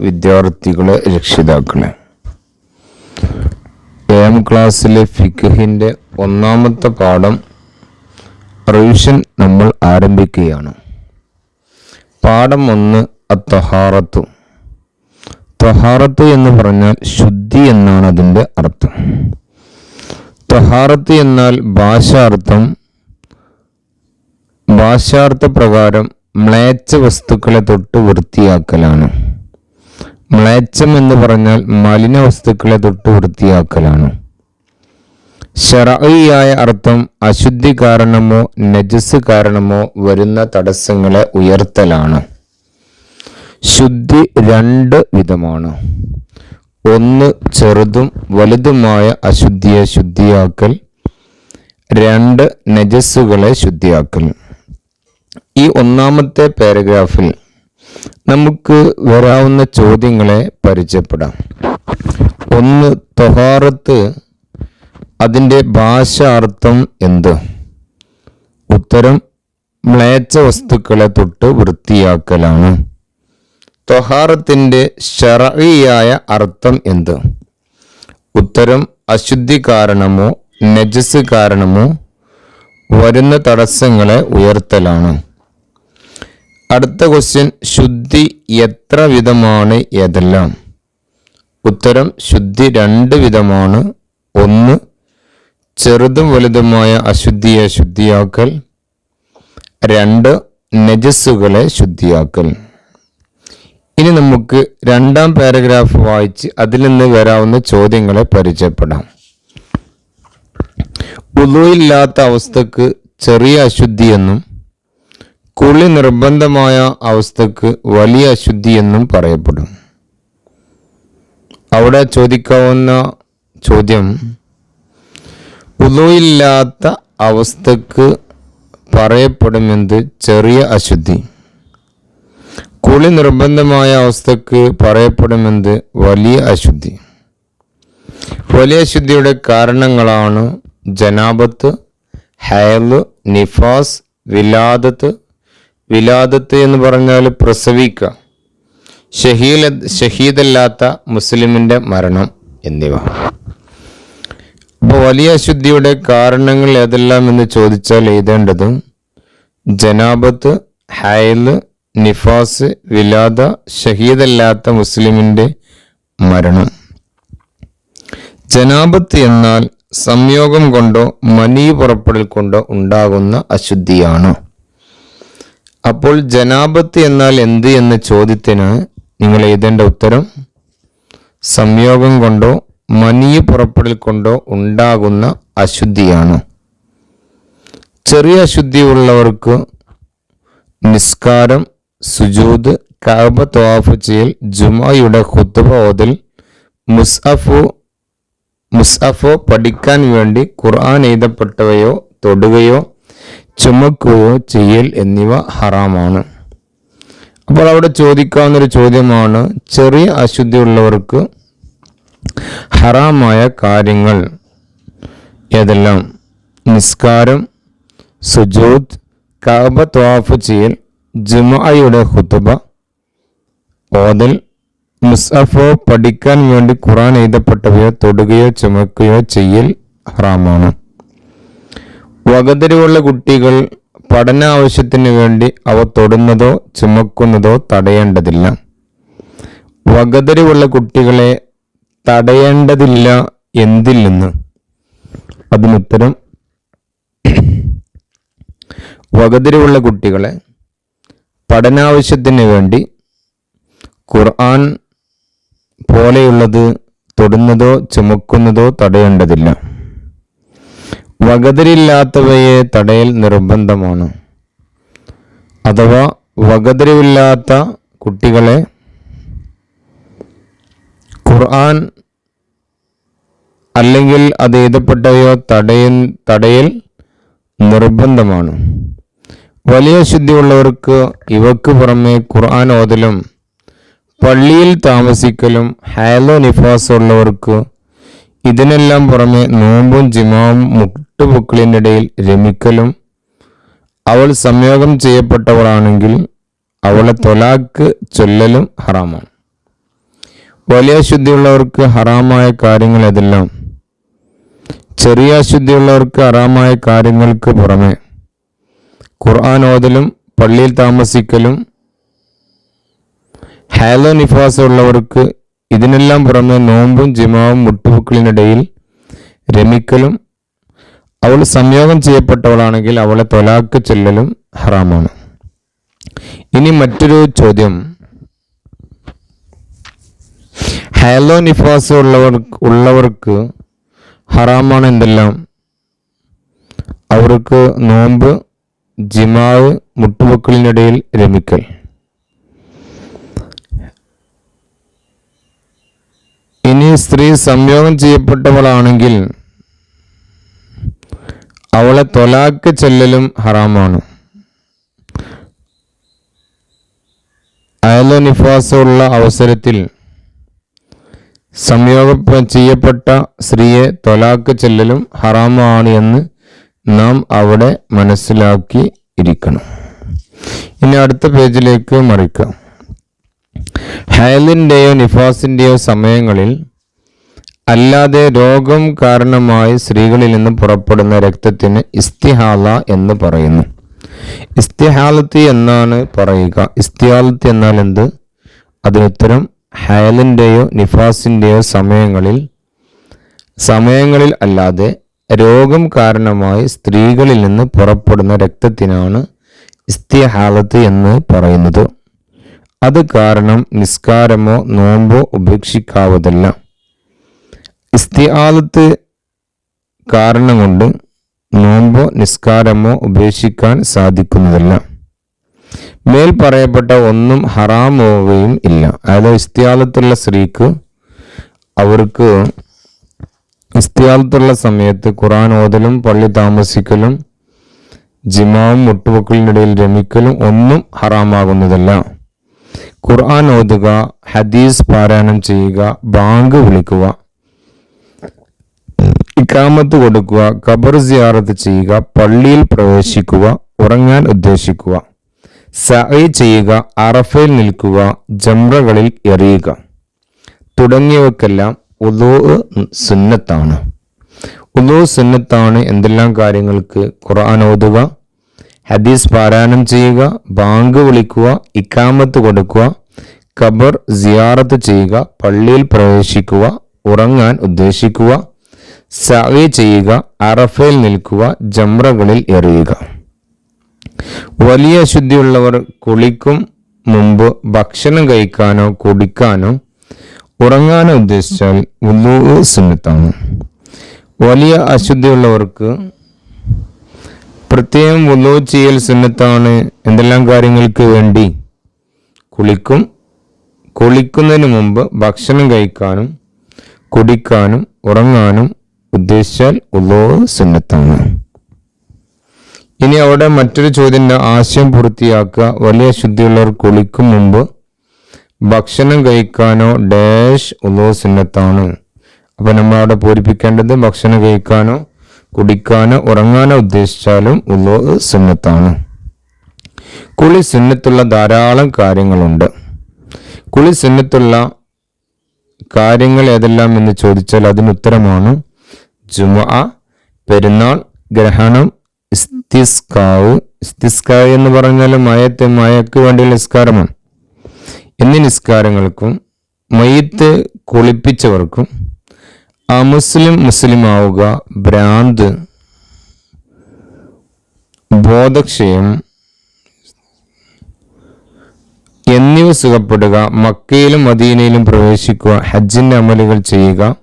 വിദ്യാർത്ഥികളെ, രക്ഷിതാക്കളെ, AM ക്ലാസ്സിലെ ഫിഖ്ഹിന്റെ ഒന്നാമത്തെ പാഠം റിവിഷൻ നമ്മൾ ആരംഭിക്കുകയാണ്. പാഠം 1 അത്തഹാറത്തു. തഹാറത്ത് എന്ന് പറഞ്ഞാൽ ശുദ്ധി എന്നാണ് അതിൻ്റെ അർത്ഥം. തഹാറത്ത് എന്നാൽ ഭാഷാർത്ഥ പ്രകാരം മ്ലേച്ഛ വസ്തുക്കളെ തൊട്ട് വൃത്തിയാക്കലാണ്. മ്ലേച്ഛം എന്ന് പറഞ്ഞാൽ മലിന വസ്തുക്കളെ തൊട്ട് വൃത്തിയാക്കലാണ്. ശർഈയായ അർത്ഥം അശുദ്ധി കാരണമോ നജസ് കാരണമോ വരുന്ന തടസ്സങ്ങളെ ഉയർത്തലാണ്. ശുദ്ധി 2 വിധമാണ്. 1 ചെറുതും വലുതുമായ അശുദ്ധിയെ ശുദ്ധിയാക്കൽ, 2 നജസ്സുകളെ ശുദ്ധിയാക്കൽ. ഈ ഒന്നാമത്തെ പാരഗ്രാഫിൽ നമുക്ക് വരാവുന്ന ചോദ്യങ്ങളെ പരിചയപ്പെടാം. 1 ത്വഹാറത്ത്, അതിൻ്റെ ഭാഷാർത്ഥം എന്ത്? ഉത്തരം മ്ലേച്ഛ വസ്തുക്കളെ തൊട്ട് വൃത്തിയാക്കലാണ്. ത്വഹാറത്തിൻ്റെ ശർഈയായ അർത്ഥം എന്ത്? ഉത്തരം അശുദ്ധി കാരണമോ നജസ് കാരണമോ വരുന്ന തടസ്സങ്ങളെ ഉയർത്തലാണ്. അടുത്ത ക്വസ്റ്റ്യൻ, ശുദ്ധി എത്ര വിധമാണ്, ഏതെല്ലാം? ഉത്തരം ശുദ്ധി 2 വിധമാണ്. 1 ചെറുതും വലുതുമായ അശുദ്ധിയെ ശുദ്ധിയാക്കൽ, 2 നജസ്സുകളെ ശുദ്ധിയാക്കൽ. ഇനി നമുക്ക് 2ാം പാരഗ്രാഫ് വായിച്ച് അതിൽ നിന്ന് വരാവുന്ന ചോദ്യങ്ങളെ പരിചയപ്പെടാം. വുളൂഇല്ലാത്ത അവസ്ഥക്ക് ചെറിയ അശുദ്ധി എന്നും കുളി നിർബന്ധമായ അവസ്ഥക്ക് വലിയ അശുദ്ധി എന്നും പറയപ്പെടും. അവിടെ ചോദിക്കാവുന്ന ചോദ്യം, വുളൂഇല്ലാത്ത അവസ്ഥക്ക് പറയപ്പെടുമെന്ത് ചെറിയ അശുദ്ധി, കുളി നിർബന്ധമായ അവസ്ഥക്ക് പറയപ്പെടുമെന്ത് വലിയ അശുദ്ധി. വലിയ അശുദ്ധിയുടെ കാരണങ്ങളാണ് ജനാബത്ത്, ഹൈള്, നിഫാസ്, വിലാദത്ത് എന്ന് പറഞ്ഞാൽ പ്രസവിക്കുക, ഷഹീദല്ലാത്ത മുസ്ലിമിൻ്റെ മരണം എന്നിവ. അപ്പോൾ വലിയ അശുദ്ധിയുടെ കാരണങ്ങൾ ഏതെല്ലാം എന്ന് ചോദിച്ചാൽ എഴുതേണ്ടത് ജനാബത്ത്, ഹൈള്, നിഫാസ്, വിലാദ, ഷഹീദല്ലാത്ത മുസ്ലിമിൻ്റെ മരണം. ജനാബത്ത് എന്നാൽ സംയോഗം കൊണ്ടോ മനി പുറപ്പെടൽ കൊണ്ടോ ഉണ്ടാകുന്ന അശുദ്ധിയാണ്. അപ്പോൾ ജനാബത്ത് എന്നാൽ എന്ത് എന്ന ചോദ്യത്തിന് നിങ്ങൾ എഴുതേണ്ട ഉത്തരം സംയോഗം കൊണ്ടോ മനി പുറപ്പെടൽ കൊണ്ടോ ഉണ്ടാകുന്ന അശുദ്ധിയാണ്. ചെറിയ അശുദ്ധിയുള്ളവർക്ക് നിസ്കാരം, സുജൂദ്, കഅബ തവാഫ് ചെയ്യൽ, ജുമഅയുടെ ഖുത്ബ ഓതൽ, മുസ്അഫോ പഠിക്കാൻ വേണ്ടി ഖുർആൻ എഴുതപ്പെട്ടവയോ തൊടുകയോ ചുമക്കുകയോ ചെയ്യൽ എന്നിവ ഹറാമാണ്. അപ്പോൾ അവിടെ ചോദിക്കാവുന്നൊരു ചോദ്യമാണ്, ചെറിയ അശുദ്ധിയുള്ളവർക്ക് ഹറാമായ കാര്യങ്ങൾ ഏതെല്ലാം? നിസ്കാരം, സുജൂദ്, കഅബ തവാഫ് ചെയ്യൽ, ജുമഅയുടെ ഖുത്ബ ഓതൽ, മുസ്അഫോ പഠിക്കാൻ വേണ്ടി ഖുർആൻ എഴുതപ്പെട്ടവയോ തൊടുകയോ ചുമക്കുകയോ ചെയ്യൽ ഹറാമാണ്. വകതിരിവുള്ള കുട്ടികൾ പഠന ആവശ്യത്തിന് വേണ്ടി അവ തൊടുന്നതോ ചുമക്കുന്നതോ തടയേണ്ടതില്ല. വകതിരിവുള്ള കുട്ടികളെ തടയേണ്ടതില്ല എന്തിൽ നിന്ന്? അതിനുത്തരം വകതിരിവുള്ള കുട്ടികളെ പഠനാവശ്യത്തിന് വേണ്ടി ഖുർആൻ പോലെയുള്ളത് തൊടുന്നതോ ചുമക്കുന്നതോ തടയേണ്ടതില്ല. വകതിരില്ലാത്തവയെ തടയൽ നിർബന്ധമാണ്. അഥവാ വകതിരിവില്ലാത്ത കുട്ടികളെ ഖുർആൻ അല്ലെങ്കിൽ അത് എഴുതപ്പെട്ടവയോ തടയൽ നിർബന്ധമാണ്. വലിയ ശുദ്ധിയുള്ളവർക്ക് ഇവക്ക് പുറമെ ഖുർആൻ ഓതലും പള്ളിയിൽ താമസിക്കലും ഹൈളോ നിഫാസ് ഉള്ളവർക്ക് ഇതിനെല്ലാം പുറമെ നോമ്പും ജിമാവും മുട്ടുപൊക്കിളിനിടയിൽ രമിക്കലും, അവൾ സംയോഗം ചെയ്യപ്പെട്ടവളാണെങ്കിൽ അവളെ തൊലാക്ക് ചൊല്ലലും ഹറാമാണ്. വലിയ അശുദ്ധിയുള്ളവർക്ക് ഹറാമായ കാര്യങ്ങൾ ഏതെല്ലാം? ചെറിയ അശുദ്ധിയുള്ളവർക്ക് ഹറാമായ കാര്യങ്ങൾക്ക് പുറമെ ഖുർആൻ ഓതലും പള്ളിയിൽ താമസിക്കലും, ഹൈലോ നിഫാസ് ഉള്ളവർക്ക് ഇതിനെല്ലാം പുറമെ നോമ്പും ജിമാവും മുട്ടുപൊക്കിളിനിടയിൽ രമിക്കലും, അവൾ സംയോഗം ചെയ്യപ്പെട്ടവളാണെങ്കിൽ അവളെ തൊലാക്ക് ചെല്ലലും ഹറാമാണ്. ഇനി മറ്റൊരു ചോദ്യം, ഹൈലോ നിഫാസ് ഉള്ളവർക്ക് ഹറാമാണ് എന്തെല്ലാം? അവർക്ക് നോമ്പ്, ജിമാവ്, മുട്ടുപൊക്കിളിനിടയിൽ രമിക്കൽ. ഇനി സ്ത്രീ സംയോഗം ചെയ്യപ്പെട്ടവളാണെങ്കിൽ അവളെ തൊലാക്ക് ചെല്ലലും ഹറാമാണ്. ഹൈലോ നിഫാസ് ഉള്ള അവസരത്തിൽ സംയോഗം ചെയ്യപ്പെട്ട സ്ത്രീയെ തൊലാക്ക് ചെല്ലലും ഹറാമാണ് എന്ന് നാം അവിടെ മനസ്സിലാക്കി ഇരിക്കണം. ഇനി അടുത്ത പേജിലേക്ക് മറിക്കാം. ഹൈലിൻ്റെയോ നിഫാസിൻ്റെയോ സമയങ്ങളിൽ അല്ലാതെ രോഗം കാരണമായി സ്ത്രീകളിൽ നിന്ന് പുറപ്പെടുന്ന രക്തത്തിന് ഇസ്തിഹാല എന്ന് പറയുന്നു. ഇസ്തിഹാലത്ത് എന്നാണ് പറയുക. ഇസ്തിഹാലത്ത് എന്നാൽ എന്ത്? അതിനുത്തരം ഹൈലിൻ്റെയോ നിഫാസിൻ്റെയോ സമയങ്ങളിൽ അല്ലാതെ രോഗം കാരണമായി സ്ത്രീകളിൽ നിന്ന് പുറപ്പെടുന്ന രക്തത്തിനാണ് ഇസ്തിഹാലത്ത് എന്ന് പറയുന്നത്. അത് കാരണം നിസ്കാരമോ നോമ്പോ ഉപേക്ഷിക്കാവതല്ല. ഇസ്തിഹാലത്ത് കാരണം കൊണ്ട് നോമ്പോ നിസ്കാരമോ ഉപേക്ഷിക്കാൻ സാധിക്കുന്നതല്ല. മേൽ പറയപ്പെട്ട ഒന്നും ഹറാമാവുകയും ഇല്ല. അതായത് ഇസ്തിഹാലത്തുള്ള സ്ത്രീക്ക് അവർക്ക് ഇസ്തിഹാലത്തുള്ള സമയത്ത് ഖുർആൻ ഓതലും പള്ളി താമസിക്കലും ജിമാവും മുട്ടുപൊക്കിളിനിടയിൽ രമിക്കലും ഒന്നും ഹറാമാകുന്നതല്ല. ഖുർആൻ ഓതുക, ഹദീസ് പാരായണം ചെയ്യുക, ബാങ്ക് വിളിക്കുക, ഇഖാമത്ത് കൊടുക്കുക, ഖബർ സിയാറത്ത് ചെയ്യുക, പള്ളിയിൽ പ്രവേശിക്കുക, ഉറങ്ങാൻ ഉദ്ദേശിക്കുക, സഅയ് ചെയ്യുക, അറഫയിൽ നിൽക്കുക, ജംറകളിൽ എറിയുക തുടങ്ങിയവക്കെല്ലാം ഉളൂ സുന്നത്താണ്. ഉളൂ സുന്നത്താണ് എന്തെല്ലാം കാര്യങ്ങൾക്ക്? ഖുർആൻ ഓതുക, ഹദീസ് പാരായണം ചെയ്യുക, ബാങ്ക് വിളിക്കുക, ഇഖാമത്ത് കൊടുക്കുക, ഖബർ സിയാറത്ത് ചെയ്യുക, പള്ളിയിൽ പ്രവേശിക്കുക, ഉറങ്ങാൻ ഉദ്ദേശിക്കുക, സഅയ് ചെയ്യുക, അറഫയിൽ നിൽക്കുക, ജംറകളിൽ എറിയുക. വലിയ അശുദ്ധിയുള്ളവർ കുളിക്കും മുമ്പ് ഭക്ഷണം കഴിക്കാനോ കുടിക്കാനോ ഉറങ്ങാനോ ഉദ്ദേശിച്ചാൽ വുളൂ സുന്നത്താണ്. വലിയ അശുദ്ധിയുള്ളവർക്ക് പ്രത്യേകം വുളൂ ചെയ്യൽ സുന്നത്താണ്. എന്തെല്ലാം കാര്യങ്ങൾക്ക് വേണ്ടി? കുളിക്കുന്നതിന് മുമ്പ് ഭക്ഷണം കഴിക്കാനും കുടിക്കാനും ഉറങ്ങാനും ഉദ്ദേശിച്ചാൽ വുളൂ സുന്നത്താണ്. ഇനി അവിടെ മറ്റൊരു ചോദ്യത്തിന്റെ ആശയം പൂർത്തിയാക്കുക. വലിയ ശുദ്ധിയുള്ളവർ കുളിക്കും മുമ്പ് ഭക്ഷണം കഴിക്കാനോ ഡാഷ് വുളൂ സുന്നത്താണ്. അപ്പൊ നമ്മൾ അവിടെ പൂരിപ്പിക്കേണ്ടത് ഭക്ഷണം കഴിക്കാനോ കുടിക്കാനോ ഉറങ്ങാനോ ഉദ്ദേശിച്ചാലും വുളൂ സുന്നത്താണ്. കുളി സുന്നത്തുള്ള ധാരാളം കാര്യങ്ങളുണ്ട്. കുളി സുന്നത്തുള്ള കാര്യങ്ങൾ ഏതെല്ലാം എന്ന് ചോദിച്ചാൽ അതിനുത്തരമാണ് ജുമുഅ, പെരുന്നാൾ, ഗ്രഹണം, ഇസ്തിസ്കാവ് എന്ന് പറഞ്ഞാൽ മയക്ക് വേണ്ടിയുള്ള നിസ്കാരമാണ്. എന്നീ നിസ്കാരങ്ങൾക്കും മയ്യത്ത് കുളിപ്പിച്ചവർക്കും മുസ്ലിം ആവുക, ഭ്രാന്ത്, ബോധക്ഷയം എന്നിവ സുഖപ്പെടുക, മക്കയിലും മദീനയിലും പ്രവേശിക്കുക, ഹജ്ജിന്റെ അമലുകൾ ചെയ്യുക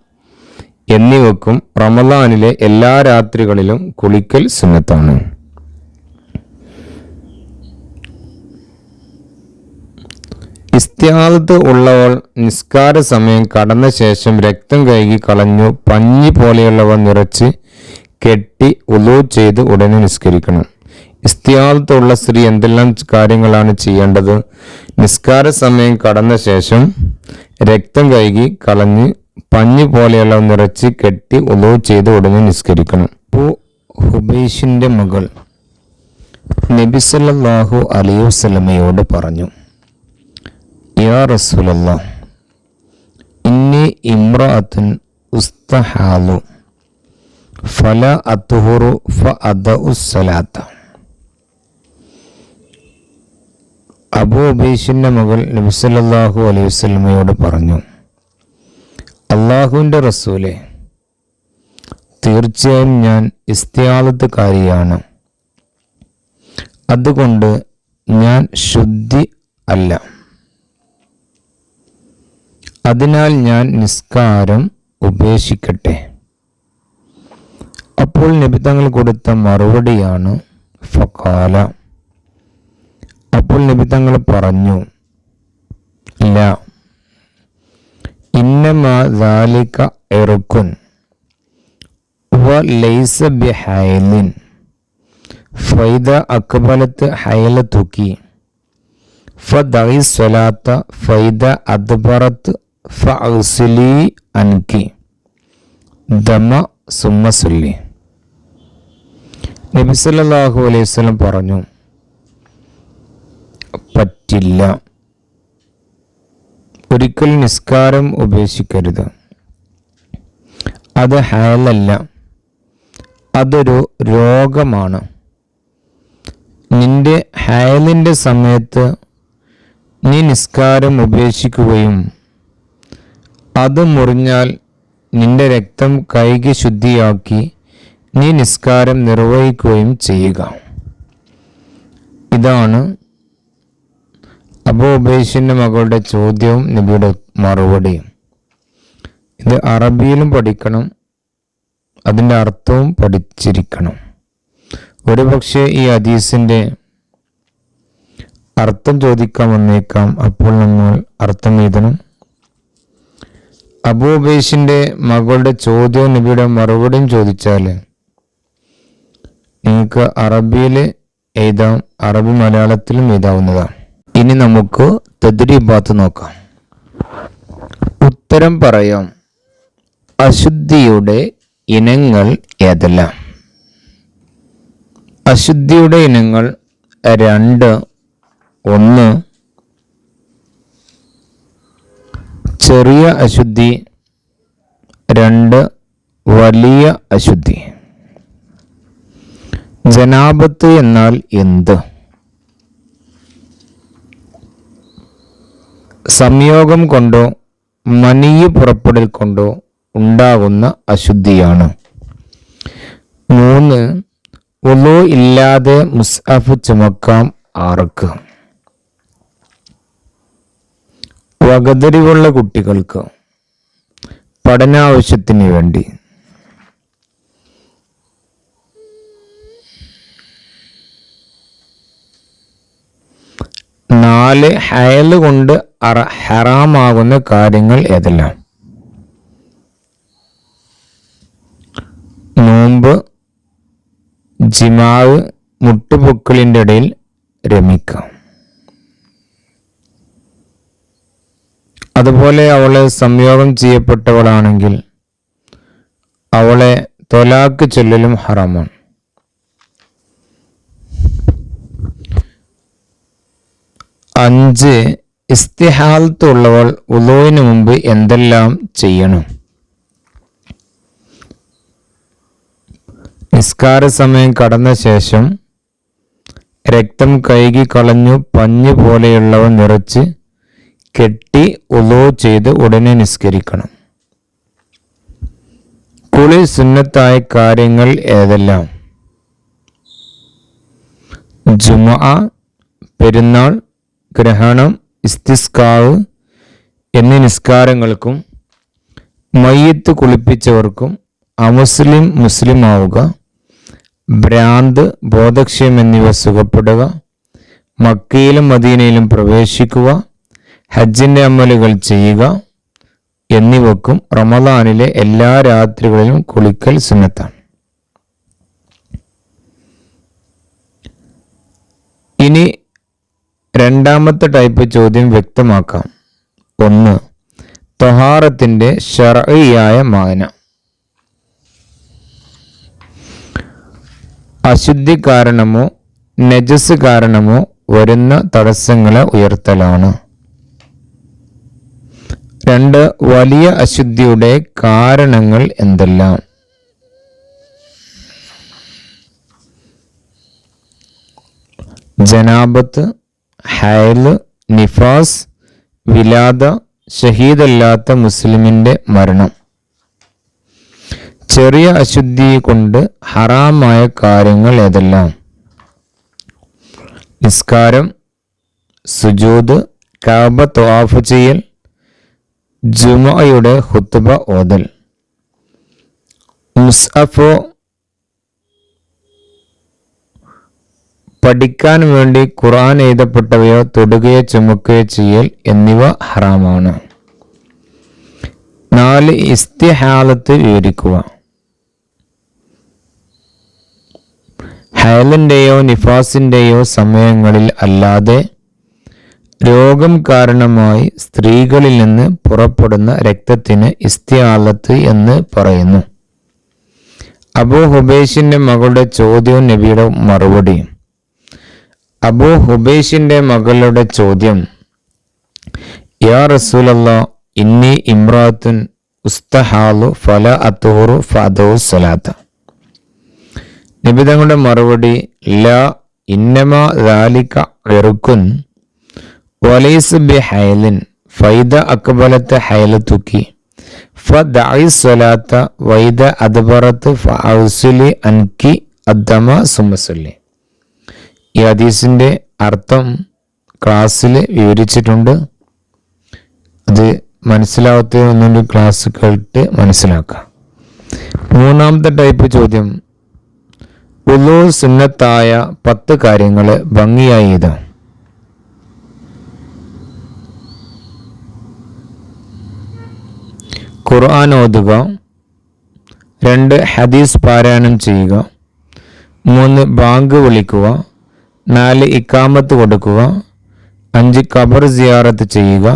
എന്നിവക്കും റമദാനിലെ എല്ലാ രാത്രികളിലും കുളിക്കൽ സുന്നത്താണ്. ഇസ്തിഹാദത്ത് ഉള്ളവൾ നിസ്കാര സമയം കടന്ന ശേഷം രക്തം കഴുകി കളഞ്ഞു പഞ്ഞി പോലെയുള്ളവ നിറച്ച് കെട്ടി വുളൂ ചെയ്ത് ഉടനെ നിസ്കരിക്കണം. ഇസ്തിഹാദത്ത് ഉള്ള സ്ത്രീ എന്തെല്ലാം കാര്യങ്ങളാണ് ചെയ്യേണ്ടത്? നിസ്കാര സമയം കടന്ന ശേഷം രക്തം കഴുകി കളഞ്ഞ് പഞ്ഞി പോലെയുള്ളവ നിറച്ച് കെട്ടി വുളൂ ചെയ്ത് ഉടനെ നിസ്കരിക്കണം. ഹുബൈഷിന്റെ മകൾ നബി സല്ലല്ലാഹു അലൈഹി വസല്ലമയോട് പറഞ്ഞു, യാ റസൂലല്ലാഹ്, ഇമ്രഅത്തുൻ ഉസ്തഹാലു ഫല അത്തുഹുറു ഫഅദഉസ്സലാത്ത. അബൂ ഉബൈസിന്റെ മകൾ നബി സല്ലല്ലാഹു അലൈഹി വസല്ലമയോട് പറഞ്ഞു, അള്ളാഹുവിൻ്റെ റസൂലെ, തീർച്ചയായും ഞാൻ ഇസ്തിയാദത്തുകാരിയാണ്, അതുകൊണ്ട് ഞാൻ ശുദ്ധി അല്ല, അതിനാൽ ഞാൻ നിസ്കാരം ഉപേക്ഷിക്കട്ടെ. അപ്പോൾ നബി തങ്ങൾ കൊടുത്ത മറുപടിയാണ് ഫഖാല. അപ്പോൾ നബി തങ്ങൾ പറഞ്ഞു, ഇല്ല, ഇന്നമാ ദാലിക ഇർഖുൻ വലൈസ ബിഹൈലിൻ ഫൈദ അക്ബലത്ത് ഹൈലതുകി ഫദഇ സ്വലാത്ത ഫൈദ അദ്ബറത്ത് ഫഅഗ്സിലി അൻകി ദമ സുമ്മ സുല്ലി. നബി സല്ലല്ലാഹു അലൈഹി വസല്ലം പറഞ്ഞു, പറ്റില്ല, ഒരിക്കൽ നിസ്കാരം ഉപേക്ഷിക്കരുത്. അത് ഹയലല്ല, അതൊരു രോഗമാണ്. നിന്റെ ഹയലിൻ്റെ സമയത്ത് നീ നിസ്കാരം ഉപേക്ഷിക്കുകയും അത് മുറിഞ്ഞാൽ നിന്റെ രക്തം കഴുകി ശുദ്ധിയാക്കി നീ നിസ്കാരം നിർവഹിക്കുകയും ചെയ്യുക. ഇതാണ് അബൂ ഉബൈസിന്റെ മകളുടെ ചോദ്യവും നബിയുടെ മറുപടിയും. ഇത് അറബിയിലും പഠിക്കണം, അതിൻ്റെ അർത്ഥവും പഠിച്ചിരിക്കണം. ഒരുപക്ഷെ ഈ ഹദീസിൻ്റെ അർത്ഥം ചോദിക്കാൻ വന്നേക്കാം, അപ്പോൾ നമ്മൾ അർത്ഥം എഴുതണം. അബൂ ഉബൈസിന്റെ മകളുടെ ചോദ്യവും നബിയുടെ മറുപടിയും ചോദിച്ചാൽ നിങ്ങൾക്ക് അറബിയിൽ എഴുതാം, അറബി മലയാളത്തിലും എഴുതാവുന്നതാണ്. ഇനി നമുക്ക് തദ്രീബാത്ത് നോക്കാം. ഉത്തരം പറയാം. അശുദ്ധിയുടെ ഇനങ്ങൾ ഏതെല്ലാം? അശുദ്ധിയുടെ ഇനങ്ങൾ 2. 1 ചെറിയ അശുദ്ധി, 2 വലിയ അശുദ്ധി. ജനാബത്ത് എന്നാൽ എന്ത്? സംയോഗം കൊണ്ടോ മനിയ് പുറപ്പെടൽ കൊണ്ടോ ഉണ്ടാകുന്ന അശുദ്ധിയാണ്. 3 വുളു ഇല്ലാതെ മുസ്ഹഫ് ചുമക്കാം ആർക്ക്? വകതിരിവുള്ള കുട്ടികൾക്ക്, പഠനാവശ്യത്തിന് വേണ്ടി. 4 ഹയല് കൊണ്ട് ഹറാമാകുന്ന കാര്യങ്ങൾ ഏതെല്ലാം? നോമ്പ്, ജിമാവ്, മുട്ടുപൊക്കിളിൻ്റെ ഇടയിൽ രമിക്കാം. അതുപോലെ അവളെ സംയോഗം ചെയ്യപ്പെട്ടവളാണെങ്കിൽ അവളെ തൊലാക്ക് ചൊല്ലലും ഹറാമാണ്. 5 ഇസ്തിഹാലത്ത് ഉള്ളവൾ വുളൂഇന് മുമ്പ് എന്തെല്ലാം ചെയ്യണം? നിസ്കാര സമയം കടന്ന ശേഷം രക്തം കഴുകി കളഞ്ഞു പഞ്ഞു പോലെയുള്ളവ നിറച്ച് കെട്ടി വുളൂ ചെയ്ത് ഉടനെ നിസ്കരിക്കണം. കുളി സുന്നത്തായ കാര്യങ്ങൾ ഏതെല്ലാം? ജുമുഅ, പെരുന്നാൾ, ഗ്രഹണം, ഇസ്തിസ്കാവ് എന്നീ നിസ്കാരങ്ങൾക്കും മയ്യത്ത് കുളിപ്പിച്ചവർക്കും അമുസ്ലിം മുസ്ലിം ആവുക, ഭ്രാന്ത്, ബോധക്ഷയം എന്നിവ സുഖപ്പെടുക, മക്കയിലും മദീനയിലും പ്രവേശിക്കുക, ഹജ്ജിൻ്റെ അമലുകൾ ചെയ്യുക എന്നിവക്കും റമദാനിലെ എല്ലാ രാത്രികളിലും കുളിക്കൽ സുന്നത്താണ്. ഇനി രണ്ടാമത്തെ ടൈപ്പ് ചോദ്യം വ്യക്തമാക്കാം. 1 ത്വഹാറത്തിന്റെ ശർഈയായ മാന. അശുദ്ധി കാരണമോ നജസ് കാരണമോ വരുന്ന തടസ്സങ്ങളെ ഉയർത്തലാണ്. 2. വലിയ അശുദ്ധിയുടെ കാരണങ്ങൾ എന്തെല്ലാം? ജനാബത്ത്, ഹൈല്, നിഫാസ്, വിലാദ, ഷഹീദല്ലാത്ത മുസ്ലിമിന്റെ മരണം. ചെറിയ അശുദ്ധി കൊണ്ട് ഹറാമായ കാര്യങ്ങൾ ഏതെല്ലാം? നിസ്കാരം, സുജൂദ്, കഅബ തവാഫ് ചെയ്യൽ, ജുമുഅയുടെ ഖുത്ബ ഓതൽ. മുസ്അഫോ പഠിക്കാൻ വേണ്ടി ഖുർആൻ എഴുതപ്പെട്ടവയോ തൊടുകയോ ചുമക്കുകയോ ചെയ്യൽ എന്നിവ ഹറാമാണ്. 4. ഇസ്തിഹാലത്ത് വിവരിക്കുക. ഹൈലിന്റെയോ നിഫാസിന്റെയോ സമയങ്ങളിൽ അല്ലാതെ രോഗം കാരണമായി സ്ത്രീകളിൽ നിന്ന് പുറപ്പെടുന്ന രക്തത്തിന് ഇസ്തിഹാലത്ത് എന്ന് പറയുന്നു. അബൂ ഹുബൈഷിന്റെ മകളുടെ ചോദ്യവും നബിയുടെ മറുപടിയും. അബൂ ഹുബൈഷിന്റെ മകളുടെ ചോദ്യം: യാ റസൂലല്ലാ, ഇന്നി ഇമ്രാത്തുൻ ഉസ്തഹാലു ഫല അത്തുഹുറു ഫഅദു സ്വലാത്ത. നബി തങ്ങളുടെ മറുപടി: ലാ ഇന്നമാ ദാലിക ഇർകുൻ വലൈസ ബിഹൈലിൻ ഫൈദ അക്ബലത ഹൈലതുകി ഫദഇ സ്വലാത്ത വൈദ അദ്ബറത ഫഅസ്ലി അൻകി അദ്ദമ സുമസല്ലി. ഈ ഹദീസിന്റെ അർത്ഥം ക്ലാസ്സിൽ വിവരിച്ചിട്ടുണ്ട്. അത് മനസ്സിലാവാത്ത ഒന്നുകൊണ്ട് ക്ലാസ് കേട്ട് മനസ്സിലാക്കാം. 3ാമത്തെ ടൈപ്പ് ചോദ്യം: വുളൂ സുന്നത്തായ 10 കാര്യങ്ങൾ ഭംഗിയായി എഴുതാം. ഖുർആൻ ഓതുക. 2. ഹദീസ് പാരായണം ചെയ്യുക. 3. ബാങ്ക് വിളിക്കുക. 4. ഇക്കാമത്ത് കൊടുക്കുക. 5. ഖബർ സിയാറത്ത് ചെയ്യുക.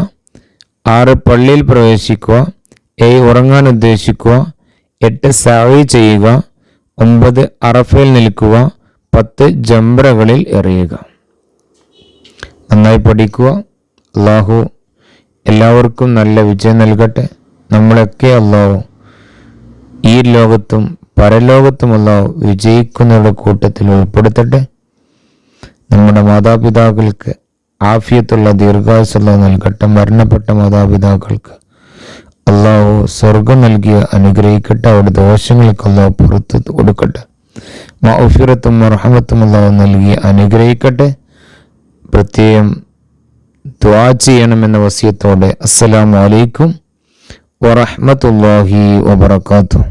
6. പള്ളിയിൽ പ്രവേശിക്കുക. 7. ഉറങ്ങാൻ ഉദ്ദേശിക്കുക. 8. സഅയ് ചെയ്യുക. 9. അറഫയിൽ നിൽക്കുക. 10. ജംറകളിൽ എറിയുക. നന്നായി പഠിക്കുക. അല്ലാഹു എല്ലാവർക്കും നല്ല വിജയം നൽകട്ടെ. നമ്മളൊക്കെ അല്ലാഹു ഈ ലോകത്തും പരലോകത്തും അല്ലാഹു വിജയിക്കുന്നവരുടെ കൂട്ടത്തിൽ ഉൾപ്പെടുത്തട്ടെ. നമ്മുടെ മാതാപിതാക്കൾക്ക് ആഫിയത്തുള്ള ദീർഘായുസ്സുള്ള നൽകട്ടെ. മരണപ്പെട്ട മാതാപിതാക്കൾക്ക് അല്ലാഹു സ്വർഗം നൽകി അനുഗ്രഹിക്കട്ടെ. അവരുടെ ദോഷങ്ങൾക്ക് അല്ലാഹു പുറത്തു കൊടുക്കട്ടെ. മഗ്ഫിറത്തും റഹ്മത്തും അല്ലാഹു നൽകി അനുഗ്രഹിക്കട്ടെ. പ്രത്യേകം ദുആ ചെയ്യണമെന്ന വസിയത്തോടെ അസ്സലാമു അലൈക്കും വറഹ്മത്തുള്ളാഹി വബറകാതുഹു.